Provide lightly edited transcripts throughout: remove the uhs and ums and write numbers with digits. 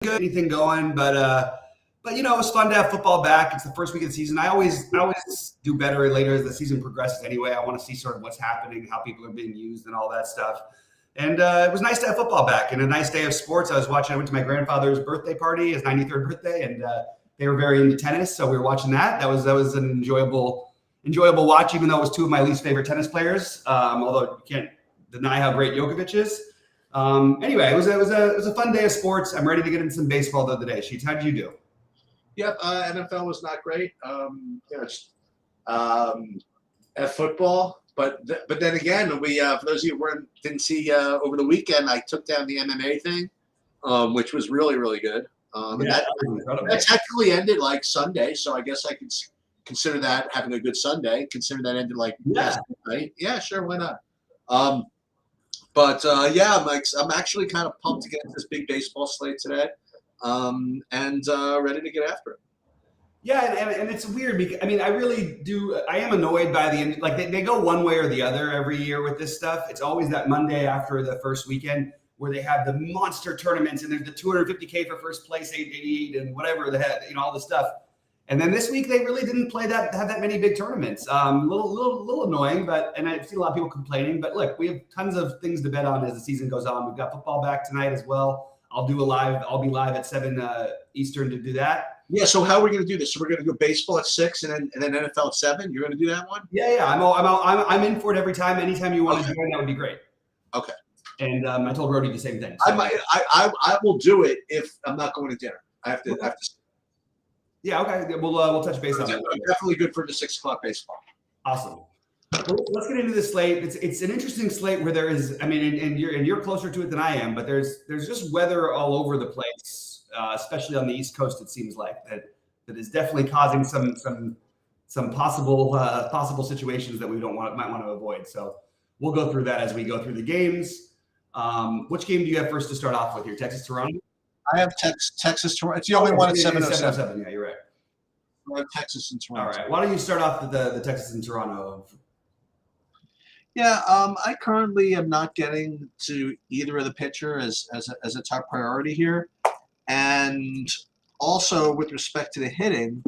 good, anything going, but it was fun to have football back. It's the first week of the season. I always do better later as the season progresses. Anyway, I want to see sort of what's happening, how people are being used, and all that stuff. And it was nice to have football back and a nice day of sports. I went to my grandfather's birthday party, his 93rd birthday, and they were very into tennis, so we were watching that. That was an enjoyable watch, even though it was two of my least favorite tennis players. Although you can't deny how great Djokovic is. Anyway, it was a fun day of sports. I'm ready to get into some baseball the other day. Sheets, how did you do? Yep, NFL was not great. At football, but then again, we for those of you who didn't see over the weekend, I took down the MMA thing, which was really really good. And that technically ended like Sunday, so I guess I could consider that having a good Sunday. Consider that ended like right? Yeah, sure, why not? I'm actually kind of pumped to get into this big baseball slate today, and ready to get after it. Yeah, and it's weird because I really do. I am annoyed by the end. Like they go one way or the other every year with this stuff. It's always that Monday after the first weekend where they have the monster tournaments and there's the 250K for first place, 888 and whatever the heck, all this stuff. And then this week they really didn't have that many big tournaments. Little annoying, and I've seen a lot of people complaining. But look, we have tons of things to bet on as the season goes on. We've got football back tonight as well. I'll be live at 7 Eastern to do that. Yeah. So how are we going to do this? So we're going to go baseball at 6 and then NFL at 7. You're going to do that one? Yeah. I'm in for it every time. Anytime you want to join, that would be great. Okay. And I told Rody the same thing. So. I will do it if I'm not going to dinner. I have to. Yeah. Okay. We'll touch base on that. Definitely good for the 6 o'clock baseball. Awesome. Well, let's get into the slate. It's an interesting slate where there is. And you're closer to it than I am, but there's just weather all over the place. Especially on the East Coast, it seems like that is definitely causing some possible situations that we might want to avoid. So we'll go through that as we go through the games. Which game do you have first to start off with here? Texas Toronto. I have Texas Toronto. It's the only one at 7:07. Yeah, you're right. I have Texas and Toronto. All right. Why don't you start off with the Texas and Toronto? Yeah, I currently am not getting to either of the pitcher as a top priority here. And also with respect to the hitting,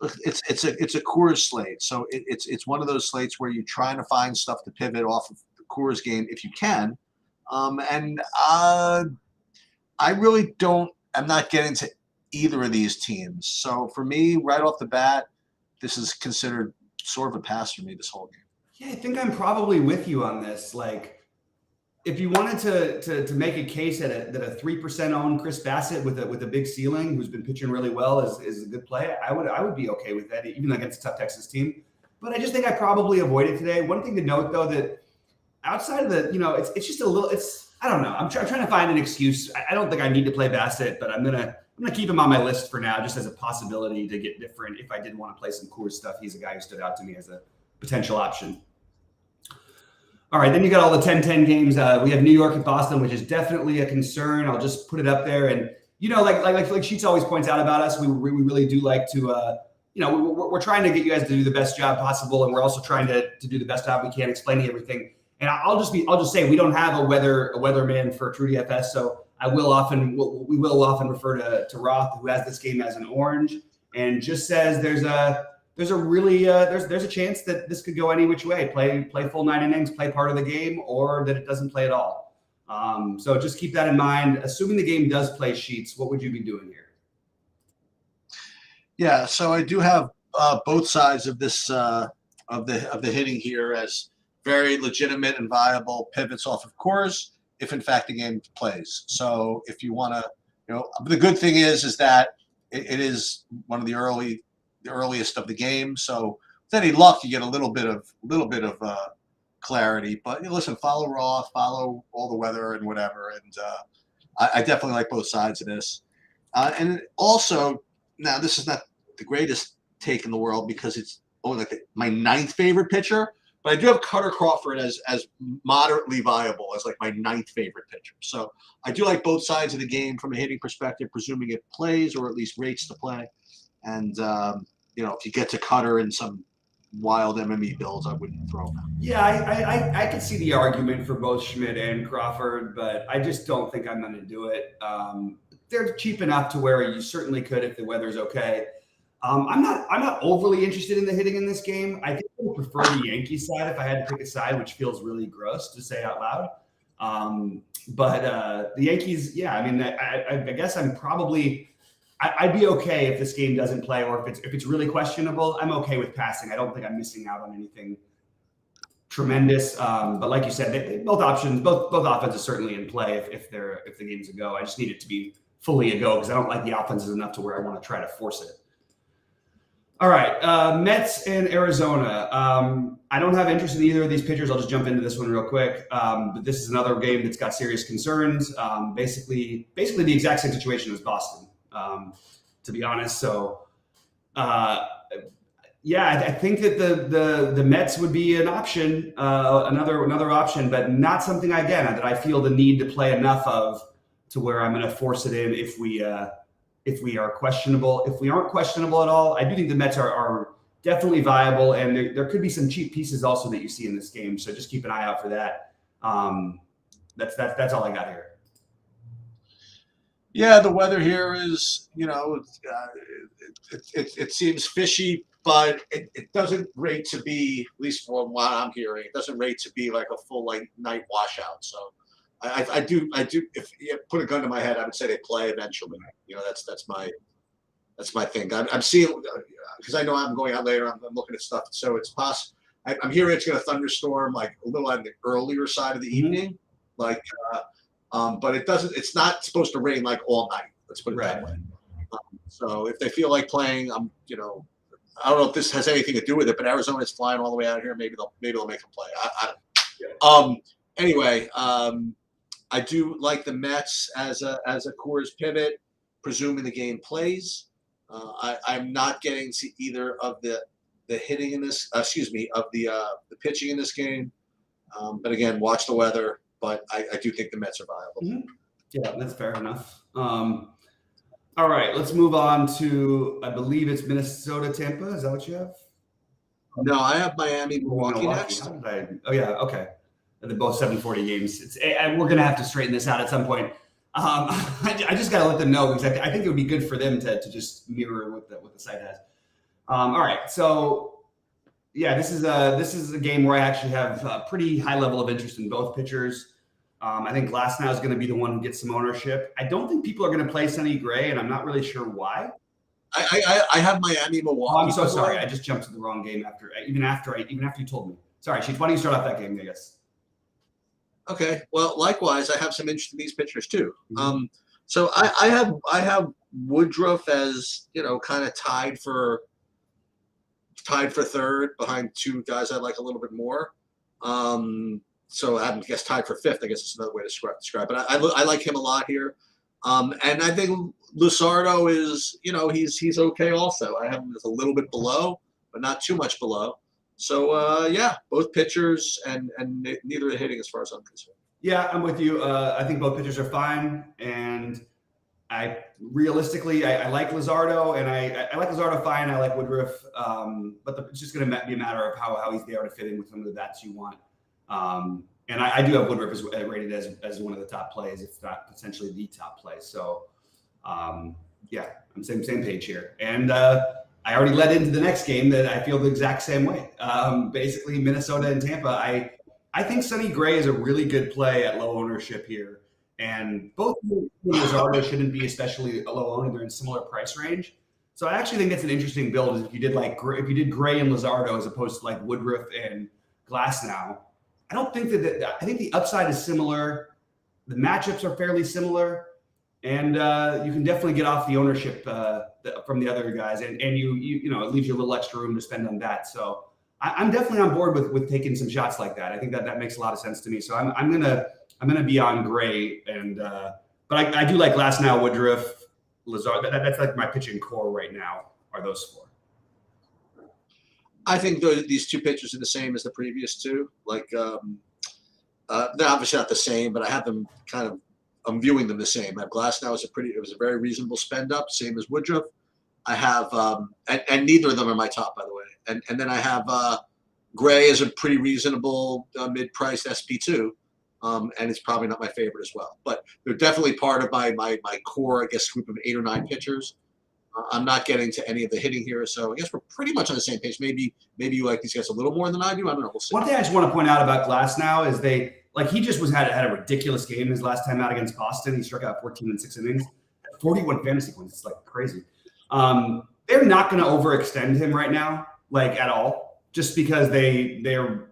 it's a Coors slate. So it's one of those slates where you're trying to find stuff to pivot off of the Coors game if you can. I really I'm not getting to either of these teams. So for me, right off the bat, this is considered sort of a pass for me this whole game. Yeah, I think I'm probably with you on this. Like, if you wanted to make a case that a 3% owned Chris Bassett with a big ceiling, who's been pitching really well, is a good play, I would be okay with that, even against a tough Texas team. But I just think I probably avoid it today. One thing to note, though, that outside of it's just a little. I don't know. I'm trying to find an excuse. I don't think I need to play Bassett, but I'm gonna keep him on my list for now, just as a possibility to get different. If I did want to play some Coors stuff, he's a guy who stood out to me as a potential option. All right, then you got all the 10-10 games. We have New York and Boston, which is definitely a concern. I'll just put it up there. And, like Sheets always points out about us, we really do like to, we're trying to get you guys to do the best job possible. And we're also trying to do the best job we can explaining everything. And I'll just say we don't have a weatherman for True DFS. So we will often refer to Roth, who has this game as an orange, and just says there's a chance that this could go any which way. Play full 9 innings, play part of the game, or that it doesn't play at all. So just keep that in mind. Assuming the game does play, Sheets, what would you be doing here? Yeah, so I do have both sides of this of the hitting here as very legitimate and viable pivots off of Coors if in fact the game plays. So if you want to, the good thing is that it is one of the earliest of the game. So with any luck, you get a little bit of clarity. But listen, follow Roth, follow all the weather and whatever. And I definitely like both sides of this. And also, now this is not the greatest take in the world because it's only like my 9th favorite pitcher. But I do have Cutter Crawford as moderately viable as like my 9th favorite pitcher. So I do like both sides of the game from a hitting perspective, presuming it plays or at least rates to play. And if you get to Cutter in some wild MME builds, I wouldn't throw him out. Yeah, I could see the argument for both Schmidt and Crawford, but I just don't think I'm going to do it. they're cheap enough to where you certainly could if the weather's okay. I'm not overly interested in the hitting in this game. I think I would prefer the Yankees side if I had to pick a side, which feels really gross to say out loud. But the Yankees, yeah, I mean, I guess I'm probably I'd be okay if this game doesn't play, or if it's really questionable. I'm okay with passing. I don't think I'm missing out on anything tremendous. But like you said, both options, both offenses certainly in play if the game's a go. I just need it to be fully a go because I don't like the offenses enough to where I want to try to force it. All right, Mets and Arizona. I don't have interest in either of these pitchers. I'll just jump into this one real quick. But this is another game that's got serious concerns. Basically the exact same situation as Boston, to be honest. So, yeah, I think that the Mets would be an option, another option, but not something that I feel the need to play enough of to where I'm going to force it in if we are questionable. If we aren't questionable at all, I do think the Mets are definitely viable, and there could be some cheap pieces also that you see in this game. So just keep an eye out for that. That's all I got here. Yeah, the weather here is, it seems fishy, but it doesn't rate to be, at least from what I'm hearing, it doesn't rate to be like a full night washout. So I do. If you put a gun to my head, I would say they play eventually. That's my thing. I'm seeing, because I know I'm going out later. I'm looking at stuff, so it's possible. I'm hearing it's going to thunderstorm like a little on the earlier side of the evening, but it doesn't. It's not supposed to rain like all night. Let's put it that way. So if they feel like playing, I don't know if this has anything to do with it, but Arizona's flying all the way out here. Maybe they'll make them play. I don't know. Anyway, I do like the Mets as a Coors pivot, presuming the game plays. I'm not getting to either of the hitting in this. Of the pitching in this game. But again, watch the weather. But I do think the Mets are viable. Mm-hmm. Yeah, that's fair enough. All right, let's move on to, I believe it's Minnesota, Tampa. Is that what you have? No, I have Miami, Milwaukee next. Oh, yeah, okay. They're both 7:40 games. We're going to have to straighten this out at some point. I just got to let them know because I think it would be good for them to just mirror what the site has. All right, so yeah, this is a game where I actually have a pretty high level of interest in both pitchers. I think Glasnow is going to be the one who gets some ownership. I don't think people are going to play Sonny Gray, and I'm not really sure why. I have Miami, Milwaukee. Oh, I'm so sorry. I just jumped to the wrong game even after you told me. Sorry, Sheets. Why don't you start off that game, I guess? Okay. Well, likewise, I have some interest in these pitchers too. Mm-hmm. So I have Woodruff as kind of tied for third behind two guys I like a little bit more. So I guess tied for fifth. I guess it's another way to describe. But I like him a lot here. And I think Luzardo is he's okay also. I have him as a little bit below, but not too much below. So yeah, both pitchers and neither are hitting as far as I'm concerned. Yeah, I'm with you. I think both pitchers are fine, and I like Luzardo, and I like Luzardo fine. I like Woodruff, but it's just going to be a matter of how he's there to fit in with some of the bats you want. And I do have Woodruff rated as one of the top plays, if not potentially the top play. So yeah, I'm same page here, and I already led into the next game that I feel the exact same way. Basically, Minnesota and Tampa. I think Sonny Gray is a really good play at low ownership here. And both Luzardo shouldn't be especially a low owner. They're in similar price range. So I actually think that's an interesting build if you did Gray and Luzardo as opposed to like Woodruff and Glasnow. I don't think I think the upside is similar. The matchups are fairly similar. And you can definitely get off the ownership from the other guys, and it leaves you a little extra room to spend on that. So I'm definitely on board with taking some shots like that. I think that makes a lot of sense to me. So I'm gonna be on Gray, and but I do like Glasnow, Woodruff, Luzardo. That's like my pitching core right now. Are those four? I think these two pitchers are the same as the previous two. Like they're obviously not the same, but I have them kind of. I'm viewing them the same. I have Glasnow it was a very reasonable spend up, same as Woodruff. I have and neither of them are my top, by the way. And then I have Gray as a pretty reasonable mid-priced SP2, and it's probably not my favorite as well. But they're definitely part of my core, I guess, group of 8 or 9 pitchers. I'm not getting to any of the hitting here, so I guess we're pretty much on the same page. Maybe you like these guys a little more than I do. I don't know. We'll see. One thing I just want to point out about Glasnow is he just had a ridiculous game his last time out against Boston. He struck out 14 in 6 innings, 41 fantasy points. It's like crazy. They're not going to overextend him right now, like at all, just because they're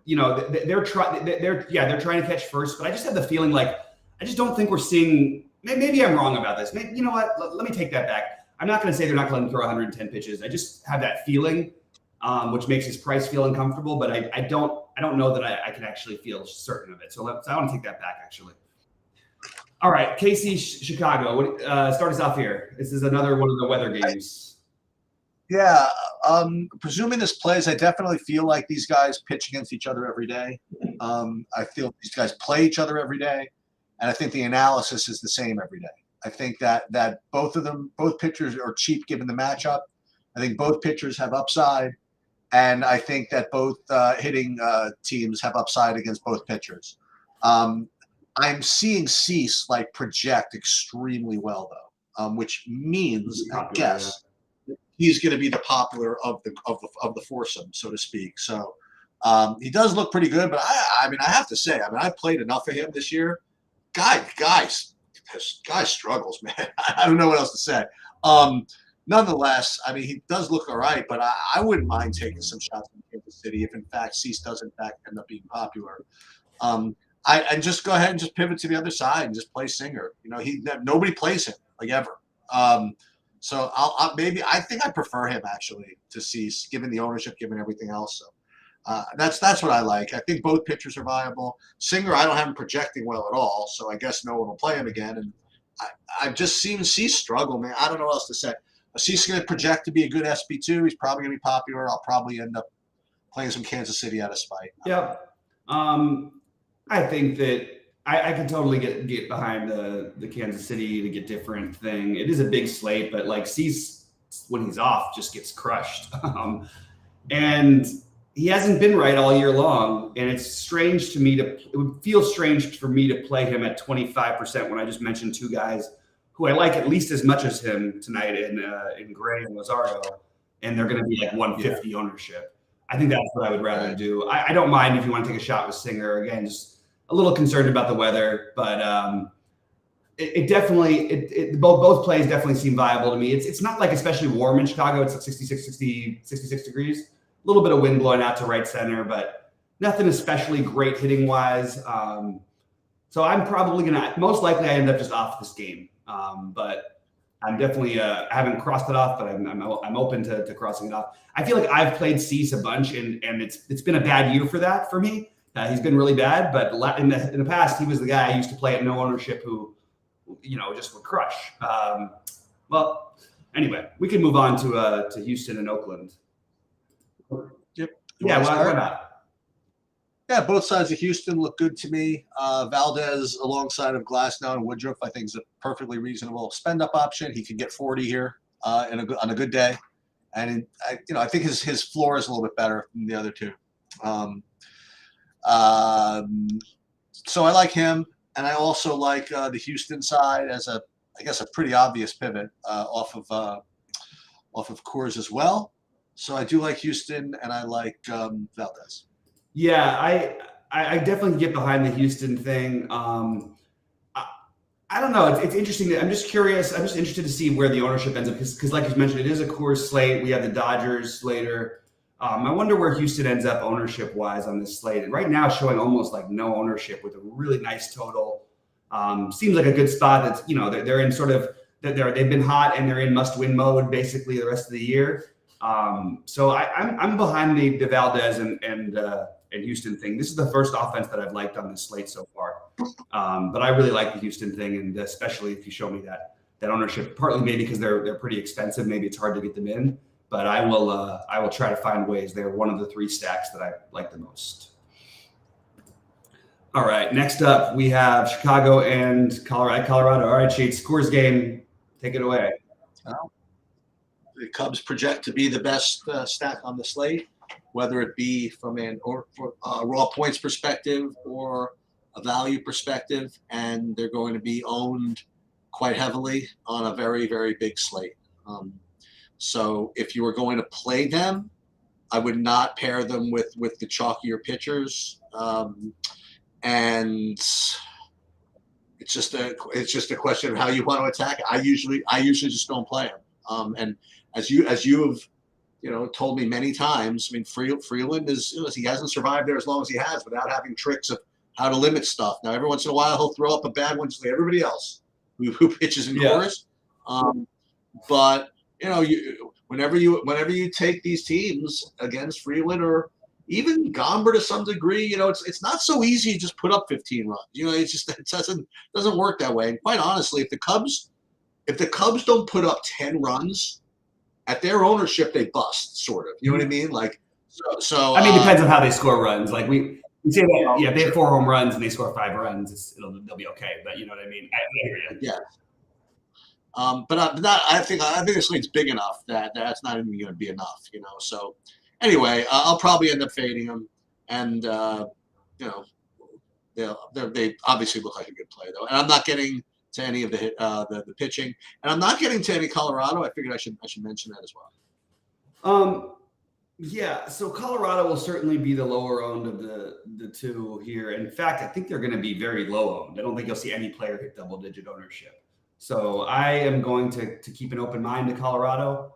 trying to catch first. But I just have the feeling like I just don't think we're seeing. Maybe I'm wrong about this. Maybe, you know what? Let me take that back. I'm not going to say they're not going to let him throw 110 pitches. I just have that feeling, which makes his price feel uncomfortable. But I don't know that I can actually feel certain of it. So I want to take that back, actually. All right, KC Chicago. Start us off here. This is another one of the weather games. Yeah, presuming this plays, I definitely feel like these guys pitch against each other every day. I feel these guys play each other every day, and I think the analysis is the same every day. I think that both pitchers are cheap given the matchup. I think both pitchers have upside, and I think that both hitting teams have upside against both pitchers. I'm seeing Cease project extremely well though, which means I guess he's going to be the popular of the foursome, so to speak. So he does look pretty good, but I have to say, I've played enough of him this year. Guys struggles, man. I don't know what else to say. Nonetheless, he does look all right, but I wouldn't mind taking some shots in Kansas City if, in fact, Cease does, in fact, end up being popular. I just go ahead and just pivot to the other side and just play Singer. Nobody plays him, ever. So I think I prefer him, actually, to Cease, given the ownership, given everything else. So that's what I like. I think both pitchers are viable. Singer, I don't have him projecting well at all, so I guess no one will play him again. And I've just seen Cease struggle, man. I don't know what else to say. Cease is going to project to be a good SB2. He's probably going to be popular. I'll probably end up playing some Kansas City out of spite. Yeah. I think that I can totally get behind the Kansas City to get different thing. It is a big slate, but Cease, when he's off, just gets crushed. And he hasn't been right all year long, and it's strange to me it would feel strange for me to play him at 25% when I just mentioned 2 guys who I like at least as much as him tonight in Gray and Lazardo, and they're going to be 150 ownership. I think that's what I would rather do. I don't mind if you want to take a shot with Singer. Again, just a little concerned about the weather, but it definitely both plays definitely seem viable to me. It's not especially warm in Chicago. It's 66 degrees. A little bit of wind blowing out to right center, but nothing especially great hitting wise. So I'm probably most likely I end up just off this game. But I'm definitely I haven't crossed it off, but I'm open to crossing it off. I feel like I've played Cease a bunch, and it's been a bad year for that for me. He's been really bad, but in the past he was the guy I used to play at no ownership who just would crush. Well, anyway, we can move on to Houston and Oakland. Yep. Yeah, why not? Yeah, both sides of Houston look good to me. Valdez alongside of Glasnow and Woodruff, I think, is a perfectly reasonable spend-up option. He could get 40 here on a good day, and I think his floor is a little bit better than the other two. So I like him, and I also like the Houston side as a pretty obvious pivot off of Coors as well. So I do like Houston, and I like Valdez. Yeah, I definitely get behind the Houston thing. I don't know. It's interesting. I'm just curious. I'm just interested to see where the ownership ends up because like you mentioned, it is a Coors slate. We have the Dodgers later. I wonder where Houston ends up ownership-wise on this slate. And right now, showing almost no ownership with a really nice total. Seems like a good spot. That's they're in sort of they've been hot and they're in must-win mode basically the rest of the year. So I'm behind the Valdez and Houston thing. This is the first offense that I've liked on this slate so far. But I really like the Houston thing, and especially if you show me that ownership. Partly maybe because they're pretty expensive. Maybe it's hard to get them in. But I will try to find ways. They're one of the 3 stacks that I like the most. All right, next up we have Chicago and Colorado. All right, Sheets, Coors game, take it away. Well, the Cubs project to be the best stack on the slate, whether it be from raw points perspective or a value perspective, and they're going to be owned quite heavily on a very, very big slate. So if you were going to play them, I would not pair them with the chalkier pitchers. And it's just a question of how you want to attack it. I usually just don't play them. And as you have told me many times, I mean, Freeland is, he hasn't survived there as long as he has without having tricks of how to limit stuff. Now, every once in a while, he'll throw up a bad one just like everybody else who pitches in Coors. But whenever you take these teams against Freeland or even Gomber to some degree, it's not so easy to just put up 15 runs. It doesn't work that way. And quite honestly, if the Cubs don't put up 10 runs at their ownership, they bust, sort of. You know what I mean? Like, so. I mean, it depends on how they score runs. Like we say that, if they have 4 home runs and they score 5 runs, they'll be okay. But you know what I mean? I hear you. Yeah. But I think this league's big enough that's not even going to be enough. So anyway, I'll probably end up fading them, and they obviously look like a good play though. And I'm not getting to any of the pitching, and I'm not getting to any Colorado. I figured I should mention that as well. Yeah, so Colorado will certainly be the lower owned of the two here. In fact, I think they're going to be very low owned. I don't think you'll see any player hit double-digit ownership. So I am going to keep an open mind to Colorado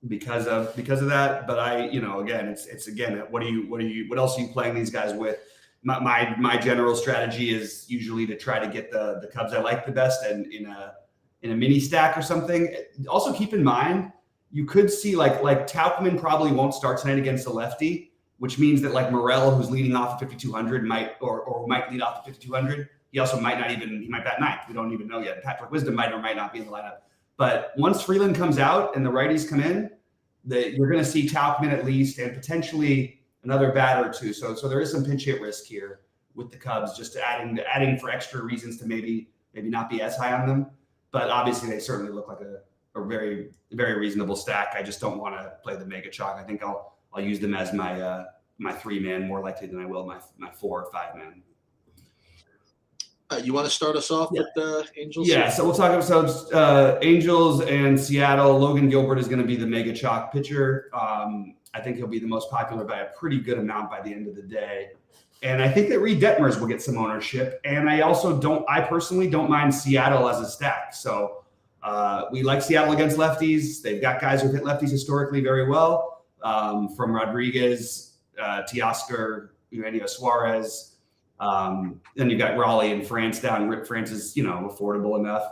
because of that. But again, it's what else are you playing these guys with? My general strategy is usually to try to get the Cubs I like the best and in a mini stack or something. Also keep in mind, you could see like Tauchman probably won't start tonight against a lefty, which means that like Morel, who's leading off at 5,200, might lead off at 5,200. He also might bat ninth. We don't even know yet. Patrick Wisdom might or might not be in the lineup. But once Freeland comes out and the righties come in, you're going to see Tauchman at least and potentially another bat or two. So there is some pinch hit risk here with the Cubs, just adding for extra reasons to maybe not be as high on them. But obviously they certainly look like a very, very reasonable stack. I just don't want to play the mega chalk. I think I'll use them as my 3-man more likely than I will my 4 or 5-man. You want to start us off with the Angels? Yeah, so we'll talk about Angels and Seattle. Logan Gilbert is going to be the mega chalk pitcher. I think he'll be the most popular by a pretty good amount by the end of the day. And I think that Reed Detmers will get some ownership. And I personally don't mind Seattle as a stack. So we like Seattle against lefties. They've got guys who've hit lefties historically very well, from Rodriguez, Teoscar, Eugenio Suarez. Then you've got Raleigh and France down. France is, affordable enough.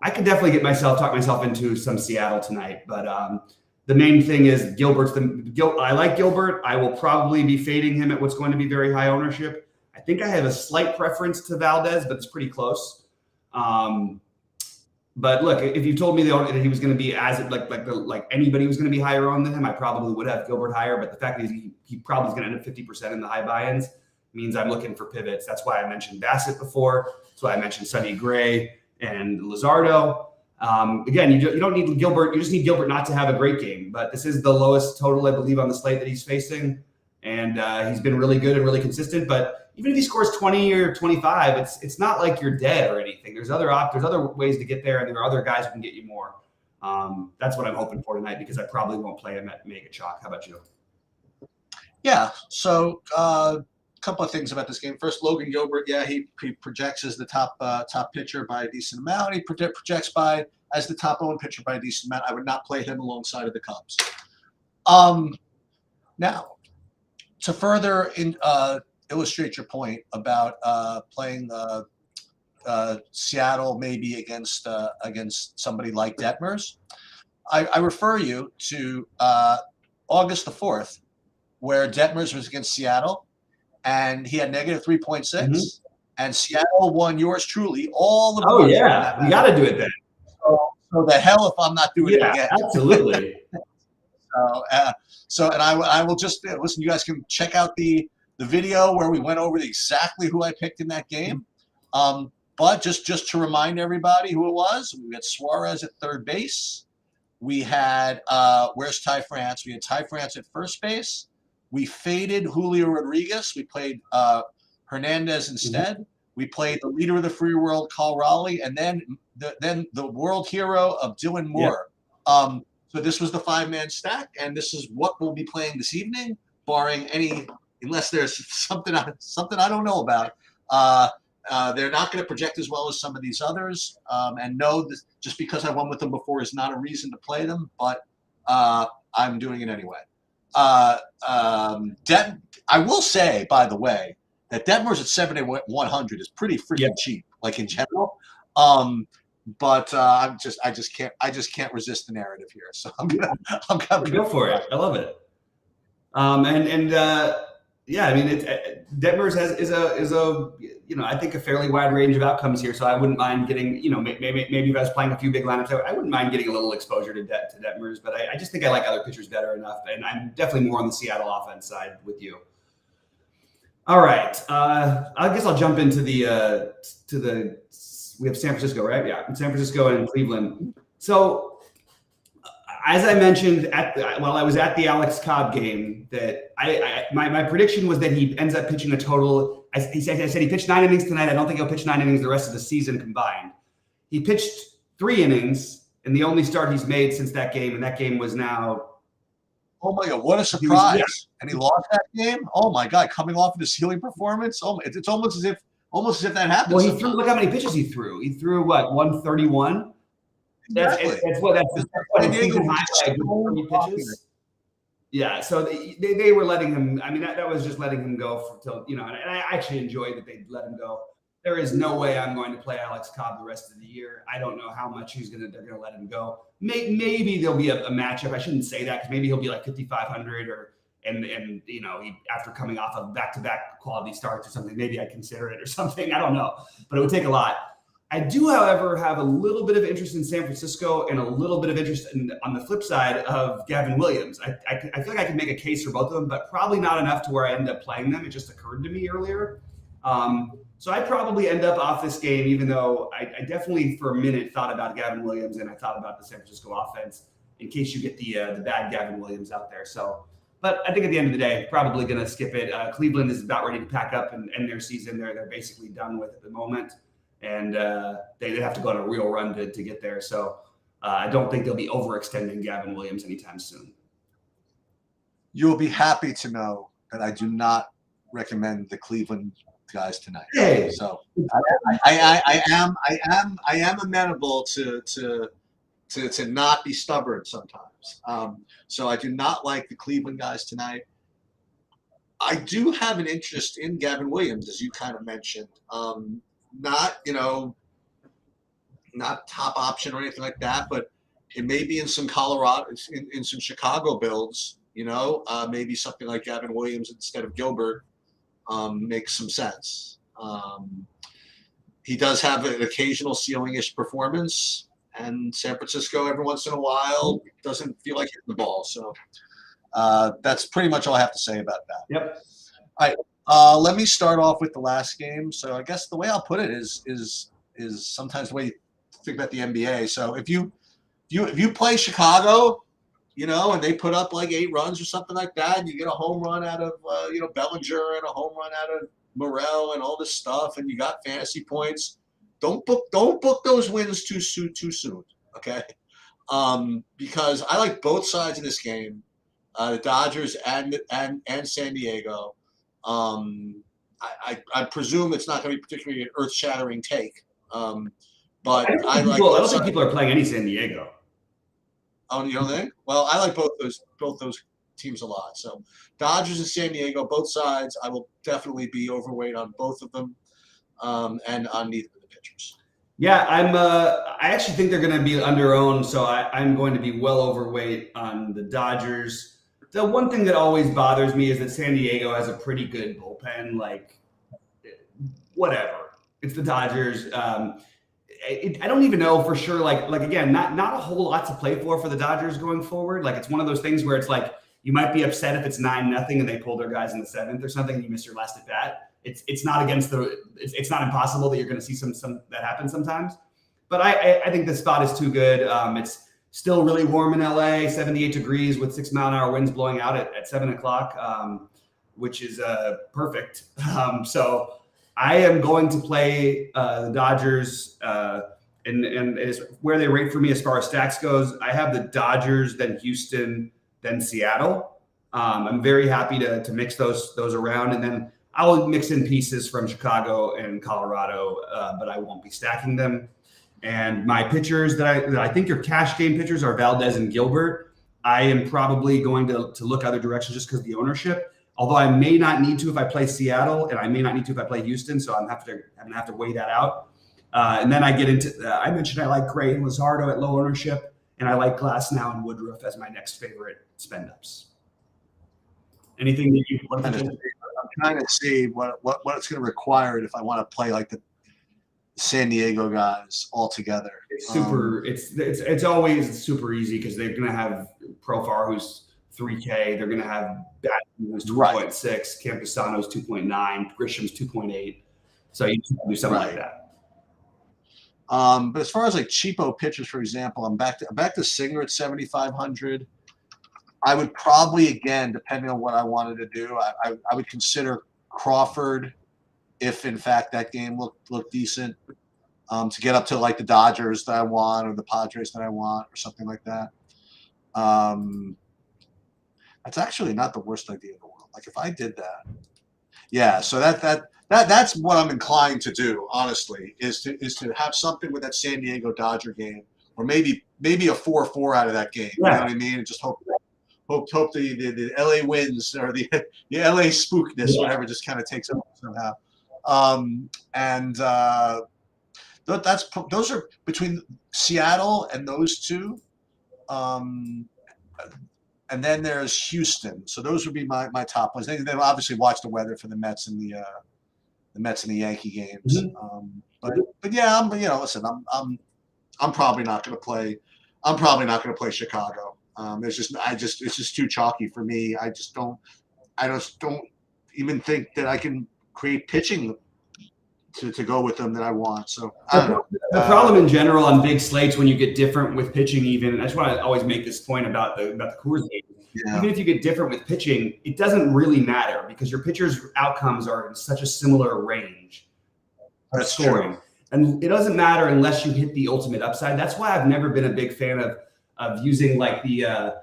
I could definitely talk myself into some Seattle tonight, but the main thing is I like Gilbert. I will probably be fading him at what's going to be very high ownership. I think I have a slight preference to Valdez, but it's pretty close. But look, if you told me that he was going to be like anybody was going to be higher owned than him, I probably would have Gilbert higher. But the fact that he probably is going to end up 50% in the high buy-ins means I'm looking for pivots. That's why I mentioned Bassett before. That's why I mentioned Sonny Gray and Luzardo. Again, you don't need Gilbert. You just need Gilbert not to have a great game. But this is the lowest total, I believe, on the slate that he's facing. And he's been really good and really consistent. But even if he scores 20 or 25, it's not like you're dead or anything. There's other ways to get there, and there are other guys who can get you more. That's what I'm hoping for tonight because I probably won't play him at mega chalk. How about you? Yeah. So couple of things about this game. First, Logan Gilbert, he projects as the top pitcher by a decent amount. He projects as the top owned pitcher by a decent amount. I would not play him alongside of the Cubs. Now, to further illustrate your point about playing Seattle maybe against somebody like Detmers, I refer you to August the 4th, where Detmers was against Seattle. And he had negative 3.6, and Seattle won yours truly all of the money. Oh yeah, you got to do it then. So the hell if I'm not doing it again. Absolutely. So I will just listen. You guys can check out the video where we went over exactly who I picked in that game. But just to remind everybody who it was, we had Suarez at third base. We had where's Ty France? We had Ty France at first base. We faded Julio Rodriguez. We played Hernandez instead. We played the leader of the free world, Carl Raleigh, and then the world hero of Dylan Moore. So this was the 5-man stack, and this is what we'll be playing this evening, barring unless there's something I don't know about. They're not going to project as well as some of these others, and no, just because I won with them before is not a reason to play them, but I'm doing it anyway. I will say, by the way, that Detmers at 7,100 is pretty freaking cheap, like in general. But I just can't resist the narrative here. So I'm gonna go for it. I love it. Yeah, I mean, Detmers is a I think a fairly wide range of outcomes here. So I wouldn't mind getting maybe you guys playing a few big lineups. I wouldn't mind getting a little exposure to Detmers, but I just think I like other pitchers better enough, and I'm definitely more on the Seattle offense side with you. All right, I guess I'll jump into we have San Francisco, right? Yeah, San Francisco and Cleveland. So, as I mentioned while I was at the Alex Cobb game, that my prediction was that he ends up pitching a total. I said he pitched 9 innings tonight. I don't think he'll pitch 9 innings the rest of the season combined. He pitched 3 innings, and the only start he's made since that game, and that game was now. Oh my God! What a surprise! And he lost that game. Oh my God! Coming off of his ceiling performance, it's almost as if that happened. Well, he threw. Look how many pitches he threw. He threw what, 131. Exactly. That's what his season high, like 30 pitches. Yeah, so they were letting him. I mean, that was just letting him go till and I actually enjoyed that they let him go. There is no way I'm going to play Alex Cobb the rest of the year. I don't know how much they're going to let him go. Maybe there'll be a matchup. I shouldn't say that because maybe he'll be like 5,500 and after coming off of back-to-back quality starts or something, maybe I'd consider it or something. I don't know, but it would take a lot. I do, however, have a little bit of interest in San Francisco and a little bit of interest on the flip side of Gavin Williams. I feel like I can make a case for both of them, but probably not enough to where I end up playing them. It just occurred to me earlier. So I probably end up off this game, even though I definitely for a minute thought about Gavin Williams and I thought about the San Francisco offense in case you get the bad Gavin Williams out there. So, but I think at the end of the day, probably going to skip it. Cleveland is about ready to pack up and end their season. They're basically done with at the moment. And they have to go on a real run to get there. So I don't think they'll be overextending Gavin Williams anytime soon. You'll be happy to know that I do not recommend the Cleveland guys tonight. Hey. So I am amenable to not be stubborn sometimes. So I do not like the Cleveland guys tonight. I do have an interest in Gavin Williams, as you kind of mentioned. Not top option or anything like that, but it may be in some Colorado, in some Chicago builds, maybe something like Gavin Williams instead of Gilbert makes some sense. He does have an occasional ceiling-ish performance, and San Francisco every once in a while doesn't feel like hitting the ball. So that's pretty much all I have to say about that. Yep. All right. Let me start off with the last game. So I guess the way I'll put it is sometimes the way you think about the NBA. So if you play Chicago, and they put up like 8 runs or something like that, and you get a home run out of Bellinger and a home run out of Morel and all this stuff, and you got fantasy points, don't book those wins too soon, okay? Because I like both sides in this game, the Dodgers and San Diego. I presume it's not going to be particularly an earth-shattering take, but I don't think people are playing any San Diego. Oh, you don't think? Well, I like both those teams a lot. So Dodgers and San Diego, both sides. I will definitely be overweight on both of them, and on neither of the pitchers. Yeah, I actually think they're going to be under-owned, so I'm going to be well overweight on the Dodgers. The one thing that always bothers me is that San Diego has a pretty good bullpen. Like, whatever. It's the Dodgers. I don't even know for sure. Like again, not a whole lot to play for the Dodgers going forward. Like, it's one of those things where it's like you might be upset if it's 9-0 and they pull their guys in the 7th or something and you miss your last at bat. It's not it's not impossible that you're going to see some that happen sometimes. But I think the spot is too good. It's still really warm in LA, 78 degrees with 6-mile-an-hour winds blowing out at 7 o'clock, which is perfect. So I am going to play the Dodgers, and is where they rate for me as far as stacks goes. I have the Dodgers, then Houston, then Seattle. I'm very happy to mix those around, and then I'll mix in pieces from Chicago and Colorado, but I won't be stacking them. And my pitchers that I think are cash game pitchers are Valdez and Gilbert. I am probably going to look other directions just because of the ownership. Although I may not need to if I play Seattle, and I may not need to if I play Houston, so I'm gonna have to weigh that out. And then I get into. I mentioned I like Gray and Luzardo at low ownership, and I like Glasnow and Woodruff as my next favorite spend ups. Anything that you want to? I'm trying to see what it's going to require if I want to play like the San Diego guys all together. It's super. It's always super easy because they're going to have Profar, who's 3K. They're going to have Batten, who's 2.6. Campusano's 2.9. Grisham's 2.8. So you can do something like that. But as far as like cheapo pitchers, for example, I'm back to Singer at 7,500. I would probably, again, depending on what I wanted to do, I would consider Crawford if, in fact, that game looked decent, to get up to like the Dodgers that I want or the Padres that I want or something like that. That's actually not the worst idea in the world. Like if I did that, yeah. So that's what I'm inclined to do, honestly, is to have something with that San Diego Dodger game, or maybe a 4-4 out of that game. You know what I mean? And just hope the LA wins or the LA spookness, whatever, just kind of takes over somehow. Those are between Seattle and those two. And then there's Houston. So those would be my top ones. They've obviously watched the weather for the Mets and the Yankee games. But yeah, listen, I'm probably not going to play. I'm probably not going to play Chicago. It's just too chalky for me. I just don't even think that I can create pitching to go with them that I want. So I don't know. The problem in general on big slates when you get different with pitching, even I just want to always make this point about the Coors game. Yeah. Even if you get different with pitching, it doesn't really matter because your pitchers' outcomes are in such a similar range of scoring. True. And it doesn't matter unless you hit the ultimate upside. That's why I've never been a big fan of using like the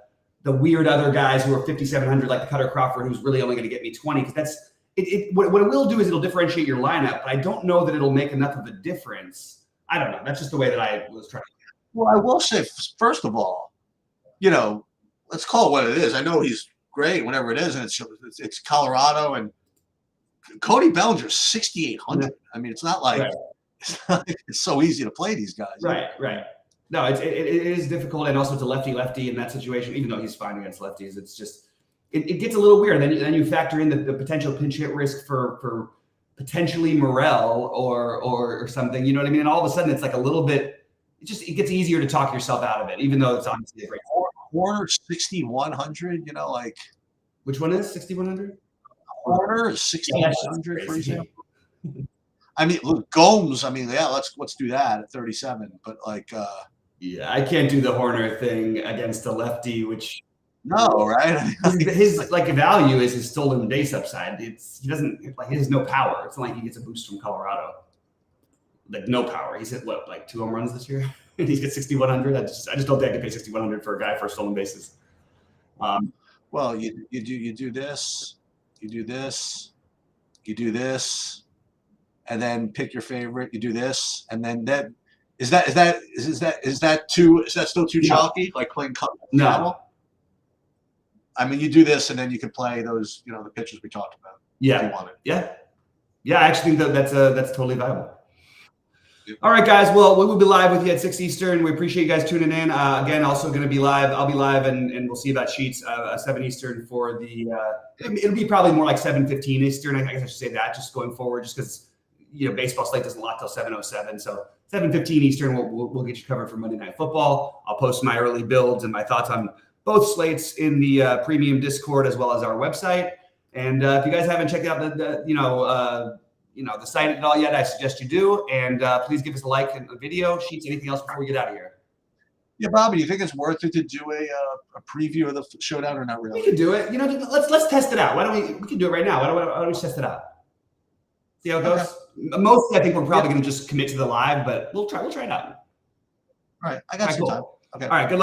weird other guys who are 5,700, like the Cutter Crawford, who's really only going to get me 20. Because that's what it will do is it'll differentiate your lineup. But I don't know that it'll make enough of a difference. I don't know. That's just the way that I was trying. Well, I will say, first of all, let's call it what it is. I know he's great, whatever it is, and it's Colorado, and Cody Bellinger's 6,800. I mean, it's not like it's so easy to play these guys. Right. No, it is difficult, and also it's a lefty in that situation. Even though he's fine against lefties, it's just it gets a little weird. Then you factor in the potential pinch hit risk for potentially Morel or something. You know what I mean? And all of a sudden, it's like a little bit. It gets easier to talk yourself out of it, even though it's obviously a great. Horner 6,100. Like which one is 6,100? Horner is 6,100, for example. I mean, look, Gomes. I mean, yeah, let's do that at 37. But like, I can't do the Horner thing against a lefty, which no, right? his like value is his stolen base upside. He has no power. It's not like he gets a boost from Colorado. Like no power. He's hit like 2 home runs this year, and he's got 6,100. I just don't think I can pay 6,100 for a guy for stolen bases. Well, you do this, you do this, you do this, and then pick your favorite. You do this, and then that is that still too chalky? Like playing no. I mean, you do this, and then you can play those, the pitchers we talked about. Yeah, if you want it. Yeah. I actually think that's totally viable. All right, guys. Well, we will be live with you at 6 Eastern. We appreciate you guys tuning in. Again, also going to be live. I'll be live, and we'll see about Sheets 7 Eastern for the. It'll be probably more like 7:15 Eastern. I guess I should say that just going forward, just because baseball slate doesn't lock till 7:07. So 7:15 Eastern, we'll get you covered for Monday Night Football. I'll post my early builds and my thoughts on both slates in the premium Discord as well as our website. And if you guys haven't checked out the site at all yet, I suggest you do. And please give us a like in the video. Sheets, anything else before we get out of here? Yeah, Bobby, do you think it's worth it to do a preview of the showdown or not really? We can do it. Let's test it out. Why don't we can do it right now. Why don't we test it out? See how it goes. Mostly, I think we're probably going to just commit to the live, but we'll try it out. All right, I got some time. Okay. All right, good luck.